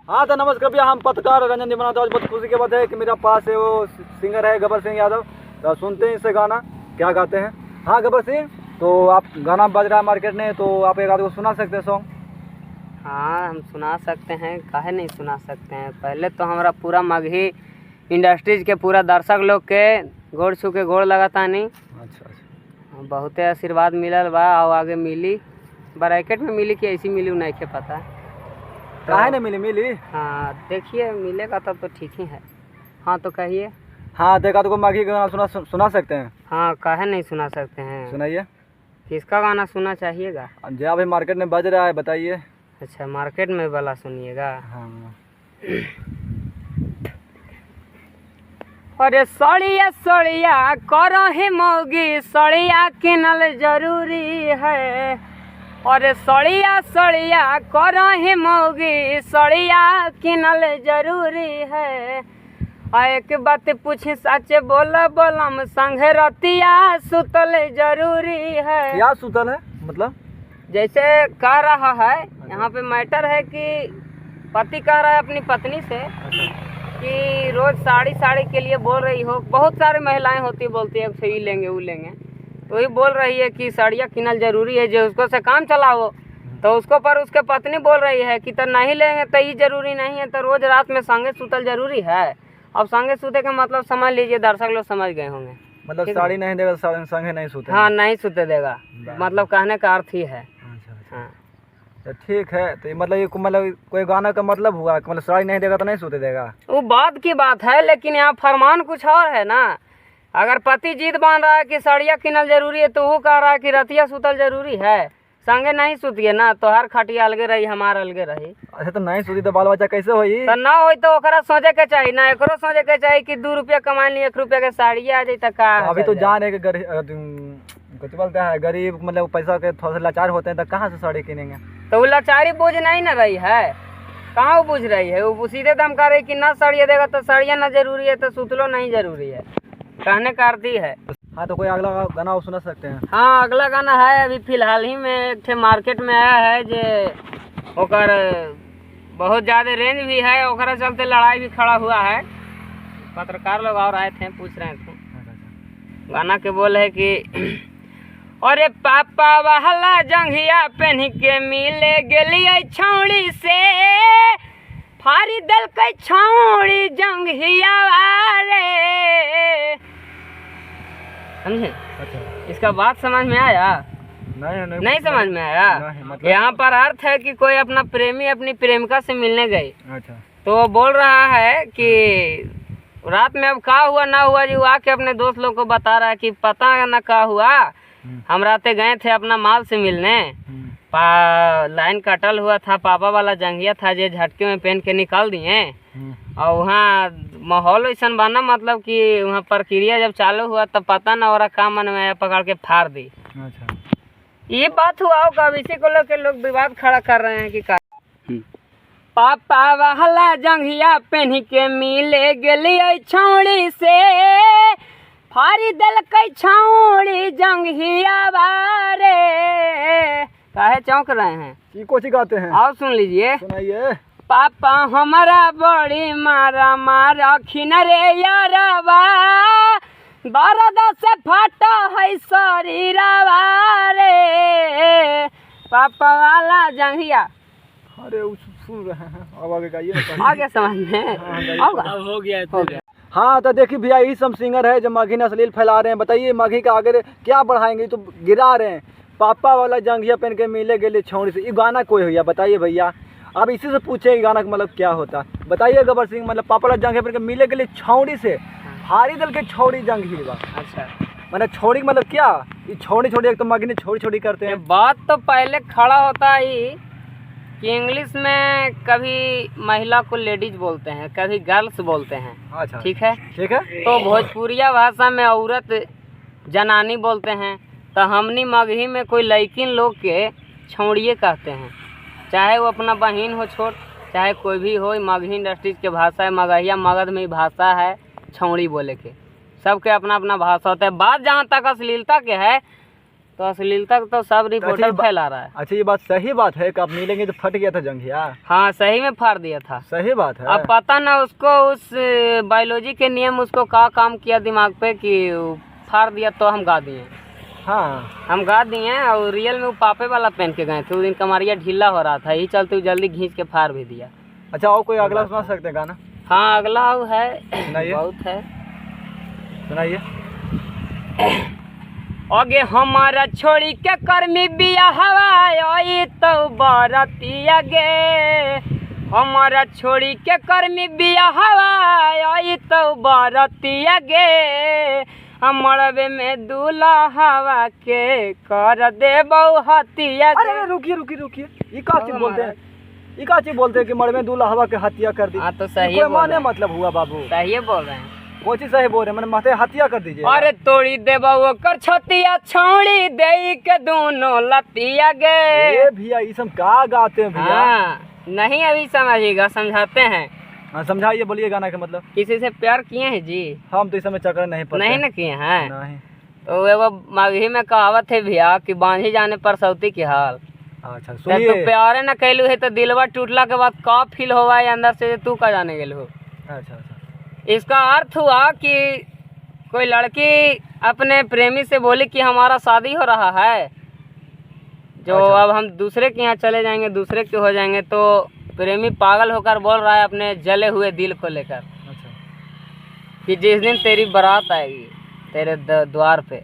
हाँ तो नमस्कार भैया, हम पत्रकार रंजन दीवाना। तो आज बहुत खुशी की बात है कि मेरा पास है वो सिंगर है गब्बर सिंह यादव। तो सुनते हैं इससे गाना क्या गाते हैं। हाँ गब्बर सिंह, तो आप गाना बज रहा है मार्केट में, तो आप एक आध को सुना सकते हैं सॉन्ग? हाँ हम सुना सकते हैं, काहे नहीं सुना सकते हैं। पहले तो हमारा पूरा मगही इंडस्ट्रीज के पूरा दर्शक लोग के गोड़ छू के गोड़ लगाता नहीं। अच्छा। बहुते आशीर्वाद मिलल बा और आगे मिली। ब्रैकेट में मिली कि ऐसी मिली नहीं के पता। काहे नहीं मिली? हाँ देखिए, मिलेगा तब तो ठीक ही है। हाँ तो कहिए। हाँ देखा तो माघी का गाना सुना सकते हैं? हाँ काहे नहीं सुना सकते हैं। सुनाइए। किसका गाना सुनना चाहिएगा? जो अभी मार्केट में बज रहा है बताइए। अच्छा, मार्केट में वाला सुनिएगा। हाँ। अरे सड़िया सड़िया करो हे मौगी, सड़िया किनल जरूरी है। अरे सड़िया सड़िया करो हे मौगी, सड़िया किनल जरूरी है। एक बात पूछी सच बोलम, संग रतिया सुतल जरूरी है। क्या सुतल है मतलब? जैसे कह रहा है यहाँ पे मैटर है कि पति कह रहा है अपनी पत्नी से कि रोज साड़ी के लिए बोल रही हो। बहुत सारी महिलाएं होती बोलती है ये लेंगे वो लेंगे, तो वही बोल रही है कि साड़ियाँ किनल जरूरी है, जो उसको से काम चलाओ। तो उसको पर उसके पत्नी बोल रही है कि तो नहीं लेंगे तो ये जरूरी नहीं है, तो रोज रात में संगे सुतल जरूरी है। अब संगे सूते का मतलब समझ लीजिए, दर्शक लोग समझ गए होंगे। मतलब साड़ी नहीं देगा संगे नहीं सूते? हाँ नहीं सूते देगा, मतलब कहने का अर्थ ही है। हाँ तो ठीक है, तो मतलब ये मतलब कोई गाना का मतलब हुआ कि मतलब साड़ी नहीं देगा तो नहीं सूते देगा? वो बात की बात है, लेकिन यहाँ फरमान कुछ और है ना। अगर पति जीत बांध रहा है कि साड़ियाँ किनल जरूरी है, तो वो कह रहा है कि रतिया सुतल जरूरी है। संगे नहीं सुतिए ना, तो हर खटिया अलगे रही, हमार अलगे रही। अच्छा, तो नहीं सूती तो बाल बच्चा कैसे होई? तो ना हो तो ओकरा सोचे के चाहिए ना, एकरो सोचे के चाहिए कि 2 रुपया कमा ली, 1 रुपया के साड़ी आ जाए। तो का अभी तो जान है कि कुछ बोलता है गरीब, मतलब पैसा के थोड़ा सा लाचार होते हैं, तो कहाँ से साड़ी किनेंगे? तो वो लाचारी बोझ नहीं ना रही है, कहाँ वो बुझ रही है। वो सीधे दम कर रही कि ना साड़िया देगा तो साड़ियाँ ना जरूरी है, तो सुतलो नहीं जरूरी है। कहने का अर्थ ही है। हाँ तो कोई अगला गाना सुना सकते हैं? हाँ अगला गाना है, अभी फिलहाल ही में एक ठे मार्केट में आया है जे ओकर बहुत ज़्यादा रेंज भी है, ओकरा चलते लड़ाई भी खड़ा हुआ है। पत्रकार लोग और आए थे, पूछ रहे थे। गाना के बोल है कि अरे पापा वाला जंघिया पहन के मिले गेलिए छौड़ी से, फारी दल के छौड़ी जंघिया रे। समझे? अच्छा। इसका बात समझ में आया? नहीं समझ में आया। मतलब यहाँ पर अर्थ है कि कोई अपना प्रेमी अपनी प्रेमिका से मिलने गई। अच्छा। तो वो बोल रहा है कि रात में अब क्या हुआ ना हुआ जी, वो आके अपने दोस्त लोग को बता रहा है कि पता न क्या हुआ, हम रातें गए थे अपना माल से मिलने, लाइन कटल हुआ था, पापा वाला जंघिया था जो झटके में पहन के निकाल दिए। और वहाँ माहौल ऐसा बना, मतलब कि वहाँ प्रक्रिया जब चालू हुआ तब पता ना हो रहा काम मन में पकड़ के फाड़ दी। अच्छा, ये बात हुआ होगा। अब इसी को लेकर लोग विवाद खड़ा कर रहे हैं कि पापा वाला जंघिया पहन के मिले गेलिए छौड़ी से, फारी दल के छौड़ी जंघिया बारे। काहे चौंक रहे हैं? की कोची गाते हैं? आओ सुन लीजिए। सुनाइए। पापा हमारा बड़ी मारा खिन रे यारवा, 12 से फाटा है शरीरवा रे। पापा वाला जंघिया। अरे सुन रहे हैं, अब आगे गाइए ना। आगे समझ में अब हो गया। हाँ तो देखिए भैया, यही सब सिंगर है जो माघी ने अश्लील फैला रहे हैं। बताइए माघी का आगे क्या बढ़ाएंगे, तो गिरा रहे हैं। पापा वाला जंघिया पहन के मिले गेले छौड़ी से, ये गाना कोई भैया बताइए भैया। अब इसी से पूछे गाना का मतलब क्या होता, बताइए गब्बर सिंह। मतलब पापा वाला जंघिया पहन के मिले गेले छौड़ी से, भारी दल के छौड़ी जंघिया। अच्छा, मतलब छोड़ी मतलब क्या? ये छोड़ी एक तो माघी ने छोड़ी करते हैं। बात तो पहले खड़ा होता ही कि इंग्लिश में कभी महिला को लेडीज बोलते हैं, कभी गर्ल्स बोलते हैं। अच्छा, ठीक है। तो भोजपुरिया भाषा में औरत जनानी बोलते हैं, तो हमनी मगही में कोई लड़किन लोग के छौड़िए कहते हैं। चाहे वो अपना बहन हो छोट, चाहे कोई भी हो, मगही इंडस्ट्रीज के भाषा है। मगहिया मगध में ही भाषा है छौड़ी बोले के, सबके अपना अपना भाषा होता है। बात जहाँ तक अश्लीलता के है, तो अश्लीलता तो सब रिपोर्टर फैला रहा है। अच्छा ये बात सही बात है कि आप मिलेंगे तो फट गया था जंघिया? हाँ सही में फाड़ दिया था। सही बात है। अब पता ना उसको उस बायोलॉजी के नियम उसको क्या काम किया दिमाग पे कि फाड़ दिया, तो हम गा दिए। हाँ हम गा दिए और रियल में वो पापे वाला पहन के गए थे। उस दिन कमरिया ढीला हो रहा था, यही चलते वो जल्दी घींच के फाड़ भी दिया। अच्छा और कोई अगला सुना सकते हैं गाना? हाँ अगला वो है, सुनाइए। बहुत है, सुनाइए। आगे हमारा छोड़ी के कर्मी बिया हवाई तो बरतिया गे, हमारा छोड़ी के कर्मी बिया हवाई तो बरतिया गे, मड़बे में दूल्हा हवा के कर दे बहुतिया। अरे रुकिए रुकिए रुकिए, ये का चीज बोलते हैं? ये का चीज बोलते हैं कि मड़बे में दूल्हा हवा के हत्या कर दी? हाँ तो सही कोई माने मतलब हुआ बाबू? सही बोल रहे हैं। कोई चीज सही बोल रहे हैं, मैंने माथे हत्या कर दीजिए। अरे तोड़ी देबा वो कर छतिया छौड़ी दे के दोनों लतिया गे। ए भैया ये सब का गाते हैं भैया? हाँ नहीं अभी समझिएगा, समझाते हैं। हाँ समझाइए, बोलिए गाना का मतलब। किसी से प्यार किए हैं जी? हम तो इस समय चक्कर नहीं पड़ते। नहीं ना किए हैं। नहीं। तो एगो मगही में कहावत है भैया कि बांझी जाने पर सौती की हाल। अच्छा तो सुनिए। प्यारे न कैलू है तो दिलवा टूटला के बाद का फील होगा है अंदर से, तू का जाने गेल हो। अच्छा अच्छा। इसका अर्थ हुआ कि कोई लड़की अपने प्रेमी से बोली कि हमारा शादी हो रहा है, जो अच्छा। अब हम दूसरे के यहाँ चले जाएंगे, दूसरे के हो जाएंगे, तो प्रेमी पागल होकर बोल रहा है अपने जले हुए दिल को लेकर अच्छा। कि जिस दिन तेरी बारात आएगी तेरे द्वार पे,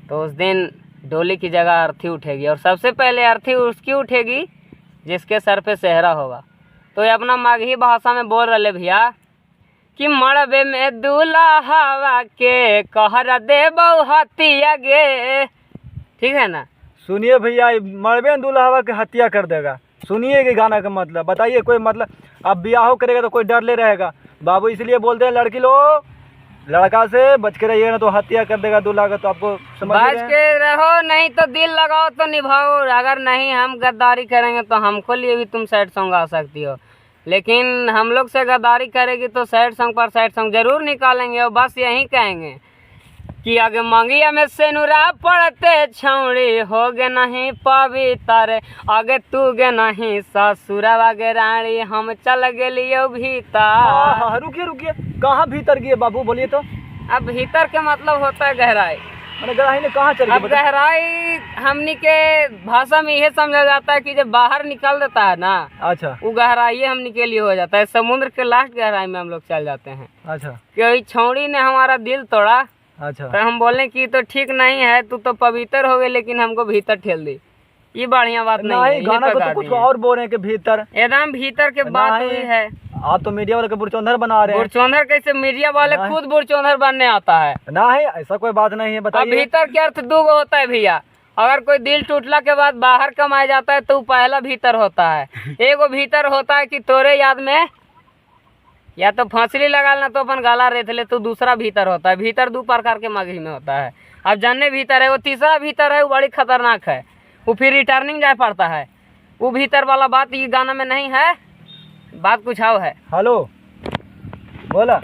तो उस दिन डोली की जगह अर्थी उठेगी, और सबसे पहले अर्थी उसकी उठेगी जिसके सर पे सेहरा होगा। तो ये अपना माघी भाषा में बोल रहे भैया कि मड़बे में दूल्हा हवा के कहर दे बहुतिया गे। ठीक है ना? सुनिए भैया, मरबे में दूल्हा हवा के हत्या कर देगा। सुनिए कि गाना का मतलब बताइए। कोई मतलब अब ब्याह करेगा तो कोई डर ले रहेगा बाबू, इसलिए बोलते हैं लड़की लोग लड़का से बच के रहिए ना तो हत्या कर देगा दूल्हा का। तो आपको समझ बच के रहो, नहीं तो दिल लगाओ तो निभाओ। अगर नहीं हम गद्दारी करेंगे तो हमको लिए भी तुम सैड सॉन्ग आ सकती हो, लेकिन हम लोग से गद्दारी करेगी तो सैड सॉन्ग पर सैड सॉन्ग जरूर निकालेंगे। और बस यही कहेंगे कि आगे मंगिया में सेनुरा पड़ते छौड़ी हो गे नहीं पवित्र, आगे तू गे नहीं ससुरवा गे रानी, हम चल गेलियो भीतर। रुकिए रुकिए, कहाँ भीतर गए बाबू बोलिए तो? अब भीतर के मतलब होता है गहराई। मैंने गहराई ने कहाँ चल अब गहराई हमनी के भाषा में यह समझा जाता है कि जब बाहर निकल देता है ना, अच्छा वो गहराई हमनी के लिए हो जाता है। समुद्र के लास्ट गहराई में हम लोग चल जाते हैं। अच्छा। कि छौड़ी ने हमारा दिल तोड़ा, अच्छा। तो हम बोले कि तो ठीक नहीं है, तू तो पवित्र हो गए लेकिन हमको भीतर ठेल दी। ये बढ़िया बात नहीं है। गाना को तो कुछ और बोल रहे हैं कि भीतर, एकदम भीतर के बात हुई है। आप तो मीडिया वाले के बुरचौंधर बना रहे हैं। बुरचौंधर कैसे? मीडिया वाले खुद बुरचौंधर बनने आता है ना, है ऐसा कोई बात नहीं है। बताइए। भीतर के अर्थ दो होता है भैया। अगर कोई दिल टूटला के बाद बाहर कमाया जाता है तो पहला भीतर होता है। एगो भीतर होता है कि तोरे याद में या तो फांसली लगा लेना तो अपन गाला रेत ले, तो दूसरा भीतर होता है। भीतर दो प्रकार के मगही में होता है। अब जानने भीतर है, वो तीसरा भीतर है, वो बड़ी खतरनाक है, वो फिर रिटर्निंग जाए पड़ता है। वो भीतर वाला बात ये गाना में नहीं है, बात कुछ और है। हेलो बोला।